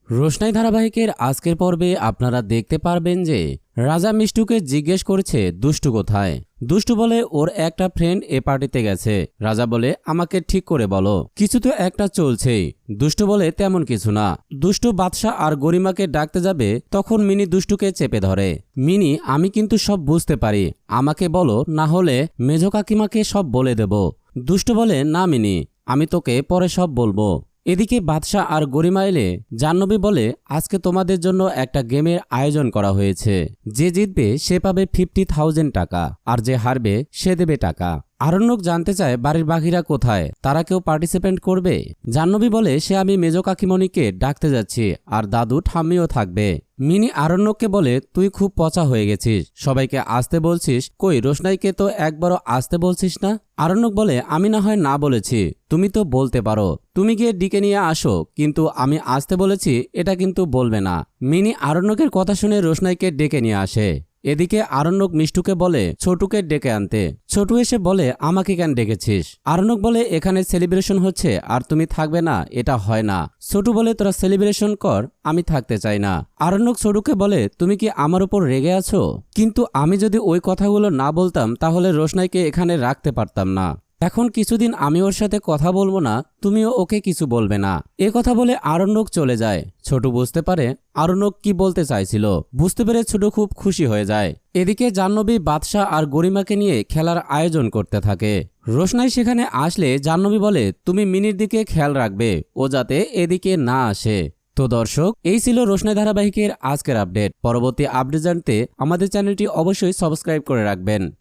রোশনাই ধারাবাহিকের আজকের পর্বে আপনারা দেখতে পারবেন যে রাজা মিষ্টুকে জিজ্ঞেস করছে দুষ্টু কোথায়। দুষ্টু বলে ওর একটা ফ্রেন্ড এ পার্টিতে গেছে। রাজা বলে আমাকে ঠিক করে বলো, কিছু তো একটা চলছেই। দুষ্টু বলে তেমন কিছু না। দুষ্টু বাদশা আর গরিমাকে ডাকতে যাবে, তখন মিনি দুষ্টুকে চেপে ধরে। মিনি, আমি কিন্তু সব বুঝতে পারি, আমাকে বলো, না হলে মেজো কাকিমাকে সব বলে দেব। দুষ্টু বলে না মিনি, আমি তোকে পরে সব বলবো। এদিকে বাদশা আর গরিমা এলে জাহ্নবী বলে আজকে তোমাদের জন্য একটা গেমের আয়োজন করা হয়েছে, যে জিতবে সে পাবে 50,000 টাকা, আর যে হারবে সে দেবে টাকা। আরণ্যক জানতে চায় বাড়ির বাকিরা কোথায়, তারা কেউ পার্টিসিপেন্ট করবে। জাহ্নবী বলে সে আমি মেজো কাকিমণিকে ডাকতে যাচ্ছি, আর দাদু ঠাম্মিও থাকবে। মিনি আরণ্যককে বলে তুই খুব পচা হয়ে গেছিস, সবাইকে আসতে বলছিস, কই রোশনাইকে তো একবারও আসতে বলছিস না। আরণ্যক বলে আমি না হয় না বলেছি, তুমি তো বলতে পারো, তুমি গিয়ে ডেকে নিয়ে আসো, কিন্তু আমি আসতে বলেছি এটা কিন্তু বলবে না। মিনি আরণ্যকের কথা শুনে রোশনাইকে ডেকে নিয়ে আসে। এদিকে আরণ্যক মিষ্টুকে বলে ছোটুকে ডেকে আনতে। ছোটু এসে বলে আমাকে কেন ডেকেছিস। আরণ্যক বলে এখানে সেলিব্রেশন হচ্ছে আর তুমি থাকবে না, এটা হয় না। ছোটু বলে তোরা সেলিব্রেশন কর, আমি থাকতে চাই না। আরণ্যক ছোটুকে বলে তুমি কি আমার উপর রেগে আছো? কিন্তু আমি যদি ওই কথাগুলো না বলতাম তাহলে রোশনাইকে এখানে রাখতে পারতাম না। এখন কিছুদিন আমি ওর সাথে কথা বলবো না, তুমিও ওকে কিছু বলবে না। এ কথা বলে আরণ্যক চলে যায়। ছোট বুঝতে পারে আরণ্যক কি বলতে চাইছিল। বুঝতে পেরে ছোট খুব খুশি হয়ে যায়। এদিকে জাহ্নবী বাদশা আর গরিমাকে নিয়ে খেলার আয়োজন করতে থাকে। রোশনাই সেখানে আসলে জাহ্নবী বলে তুমি মিনির দিকে খেয়াল রাখবে, ও যাতে এদিকে না আসে। তো দর্শক, এই ছিল রোশনাই ধারাবাহিকের আজকের আপডেট। পরবর্তী আপডেট জানতে আমাদের চ্যানেলটি অবশ্যই সাবস্ক্রাইব করে রাখবেন।